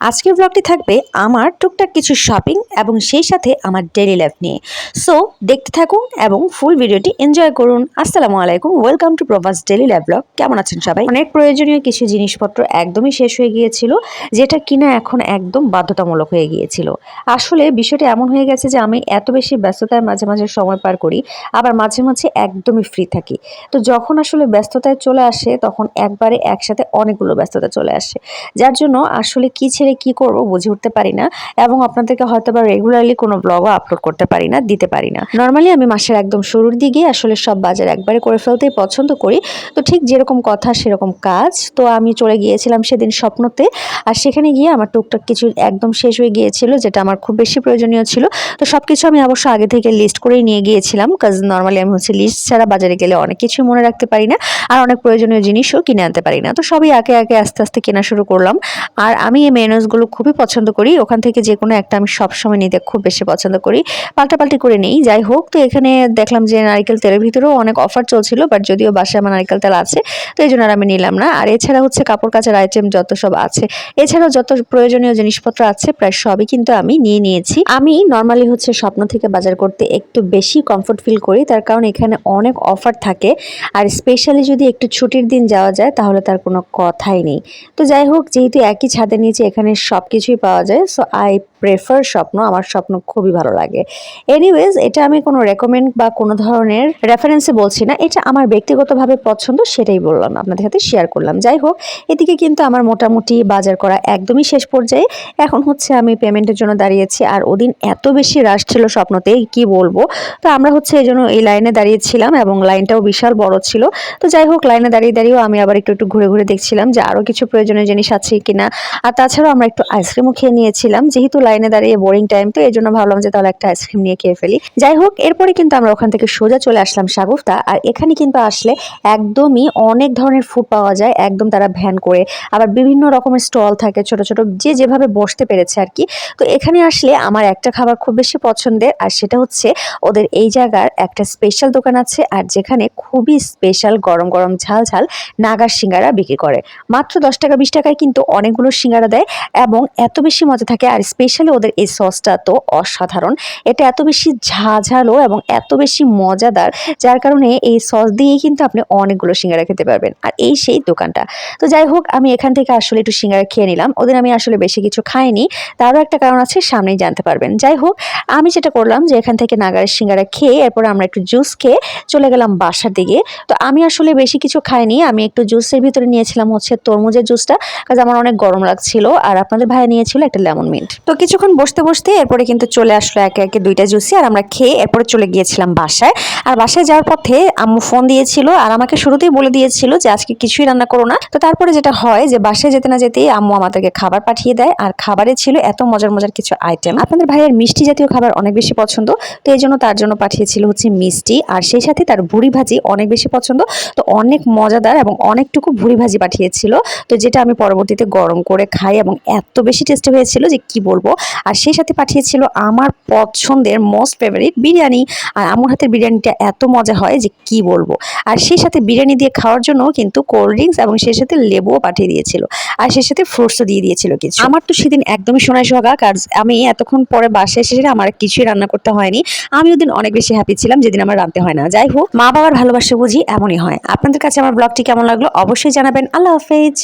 আজকের ব্লগটি থাকবে আমার টুকটাক কিছু শপিং এবং সেই সাথে আমার ডেইলি লাইফ নিয়ে। সো দেখতে থাকুন এবং ফুল ভিডিওটি এনজয় করুন। আসসালামু আলাইকুম, welcome to Prabhas daily life blog. কেমন আছেন সবাই? অনেক প্রয়োজনীয় কিছু জিনিসপত্র একদমই শেষ হয়ে গিয়েছিল, যেটা কিনা এখন একদম বাধ্যতামূলক হয়ে গিয়েছিল। আসলে বিষয়টা এমন হয়ে গেছে যে আমি এত বেশি ব্যস্ততায় মাঝে মাঝে সময় পার করি, আবার মাঝে মাঝে একদমই ফ্রি থাকি। তো যখন আসলে ব্যস্ততায় চলে আসে তখন একবারে একসাথে অনেকগুলো ব্যস্ততা চলে আসে, যার জন্য আসলে কি ছেড়ে কি করব বুঝে উঠতে পারি না, এবং আপনাদেরকে হয়তো বা রেগুলারলি কোনো ব্লগও আপলোড করতে পারি না, দিতে পারি না। নর্মালি আমি মাসের একদম শুরুর দিকে আসলে সব বাজার একবারে করে ফেলতেই পছন্দ করি। তো ঠিক যেরকম কথা সেরকম কাজ। তো আমি চলে গিয়েছিলাম সেদিন স্বপ্নতে, আর সেখানে গিয়ে আমার টুকটাক কিছু একদম শেষ হয়ে গিয়েছিল, যেটা আমার খুব বেশি প্রয়োজনীয় ছিল। তো সবকিছু আমি অবশ্য আগে থেকে লিস্ট করেই নিয়ে গিয়েছিলাম, কাজ নর্মালি আমি লিস্ট ছাড়া বাজারে গেলে অনেক কিছু মনে রাখতে পারি না, আর অনেক প্রয়োজনীয় জিনিসও কিনে আনতে পারি না। তো সবই একে একে আস্তে আস্তে কেনা শুরু করলাম। আর আমি এই মেয়োনেজগুলো খুবই পছন্দ করি, ওখান থেকে যে কোনো একটা আমি সবসময় নিতে খুব বেশি পছন্দ করি, পাল্টাপাল্টি করে নেই। যাই হোক, তো এখানে দেখলাম যে নারকেল তেলের ভিতরেও অনেক অফার চলছিল, বাট যদিও বাসায় আমার নারকেল তেল আছে, তো এই জন্য আর আমি নিলাম না। আর এছাড়া কাপড় কাচার আইটেম যত সব আছে, এছাড়াও যত প্রয়োজনীয় জিনিসপত্র আছে প্রায় সবই কিন্তু আমি নিয়ে নিয়েছি। আমি নর্মালি স্বপ্ন থেকে বাজার করতে একটু বেশি কমফোর্ট ফিল করি, তার কারণ এখানে অনেক অফার থাকে, আর স্পেশালি যদি একটু ছুটির দিন যাওয়া যায় তাহলে তার কোনো কথাই নেই। তো যাই হোক, যেহেতু একই ছাদের নিচে এখানে সব কিছুই পাওয়া যায়, সো আই প্রেফার স্বপ্ন। আমার স্বপ্ন খুবই ভালো লাগে। এনিওয়েজ, এটা আমি কোনো রেকমেন্ড বা কোনো ধরনের রেফারেন্সে বলছি না, এটা আমার ব্যক্তিগতভাবে পছন্দ, সেটাই বললাম, আপনাদের সাথে শেয়ার করলাম। যাই হোক, এদিকে কিন্তু আমার মোটামুটি বাজার করা একদমই শেষ পর্যায়ে। এখন আমি পেমেন্টের জন্য দাঁড়িয়েছি, আর ওদিন এত বেশি রাশ ছিল স্বপ্নতে, কি বলবো। তো আমরা এই জন্য এই লাইনে দাঁড়িয়েছিলাম, এবং লাইনটাও বিশাল বড় ছিল। তো যাই হোক, লাইনে দাঁড়িয়ে দাঁড়িয়েও আমি আবার একটু একটু ঘুরে ঘুরে দেখছিলাম যে আরো কিছু প্রয়োজনীয় জিনিস আছে কিনা। আর তাছাড়াও আমরা একটু আইসক্রিমও খেয়ে নিয়েছিলাম, যেহেতু লাইনে দাঁড়িয়ে বোরিং টাইম, তো এই জন্য ভাবলাম যে তাহলে একটা আইসক্রিম নিয়ে খেয়ে ফেলি। যাই হোক, এরপরে কিন্তু আমরা ওখান থেকে সোজা চলে আসলাম শাগুফতা। আর এখানে কিন্তু আসলে একদমই অনেক ধরনের ফুড পাওয়া যায়, একদম তারা ভ্যান করে, আবার বিভিন্ন রকমের স্টল থাকে ছোট ছোট, যে যেভাবে বসতে পেরেছে আর কি। তো এখানে আসলে আমার একটা খাবার খুব বেশি পছন্দের, আর সেটা ওদের এই জায়গার একটা স্পেশাল দোকান আছে, আর যেখানে খুবই স্পেশাল গরম গরম ঝাল ঝাল নাগার সিঙ্গারা বিক্রি করে। মাত্র 10 টাকা 20 টাকায় কিন্তু অনেকগুলো সিঙ্গারা দেয়, এবং এত বেশি মজা থাকে। আর স্পেশালি ওদের এই সসটা তো অসাধারণ, এটা এত বেশি ঝাঝালো এবং এত বেশি মজাদার, যার কারণে এই সস দিয়েই কিন্তু আপনি অনেকগুলো সিঙ্গারা খেতে পারবেন। আর এই সেই দোকানটা। তো যাই হোক, আমি এখান থেকে আসলে একটু সিঙ্গারা খেয়ে নিলাম। ওদের আমি আসলে বেশি কিছু খাইনি, তারও একটা কারণ আছে, সামনেই জানতে পারবেন। যাই হোক, আমি যেটা করলাম যে এখান থেকে নাগারের সিঙ্গারা খেয়ে এরপরে আমরা একটু জুস খেয়ে চলে গেলাম বাসার দিকে। তো আমি আসলে বেশি কিছু খাইনি, আমি একটু জুসের ভিতরে নিয়েছিলাম তরমুজের জুসটা, কারণ আমার অনেক গরম লাগছিল, আর আপনাদের ভাইয়া নিয়েছিল একটা লেমন মিন্ট। তো কিছুক্ষণ বসতে বসতে এরপরে কিন্তু চলে আসলো একে একে দুইটা জুসই, আর আমরা খেয়ে এরপরে চলে গিয়েছিলাম বাসায়। আর বাসায় যাওয়ার পথে আম্মু ফোন দিয়েছিল, আর আমাকে শুরুতেই বলে দিয়েছিল যে আজকে কিছুই রান্না করো না। তো তারপরে যেটা হয় যে বাসায় যেতে না যেতেই আম্মু আমাদেরকে খাবার পাঠিয়ে দেয়, আর খাবারে ছিল এত মজার মজার কিছু আইটেম। আপনাদের ভাইয়ের মিষ্টি জাতীয় খাবার অনেক বেশি পছন্দ, তো এই জন্য তার জন্য পাঠিয়েছিল মিষ্টি, আর সেই সাথে তার ভুড়ি ভাজি অনেক বেশি পছন্দ। তো অনেক মজাদার এবং অনেকটুকু ভুড়ি ভাজি পাঠিয়েছিল, তো যেটা আমি পরবর্তীতে গরম করে খাই, এবং এত বেশি টেস্টি হয়েছিল যে কি বলবো। আর সেই সাথে পাঠিয়েছিল আমার পছন্দের মোস্ট ফেভারিট বিরিয়ানি, আর আমার হাতের বিরিয়ানিটা এত মজা হয় যে কি বলবো। আর সেই সাথে বিরিয়ানি দিয়ে খাওয়ার জন্য কিন্তু কোল্ড ড্রিঙ্কস এবং সেই সাথে লেবুও পাঠিয়ে দিয়েছিল, আর সেই সাথে ফ্রুটসও দিয়ে দিয়েছিল কিছু। আমার তো সেদিন একদমই সোনায় সোহাগা, কারণ আমি এতক্ষণ পরে বাসায় এসে আমার কিছুই রান্না করতে হয়নি। আমি ওদিন অনেক বেশি হ্যাপি ছিলাম, যেদিন আমার রাঁধতে হয় না। যাই হোক, মা বাবার ভালোবাসা বুঝি এমনই হয়। আপনাদের কাছে আমার ব্লগটি কেমন লাগলো অবশ্যই জানাবেন। আল্লাহ হাফেজ।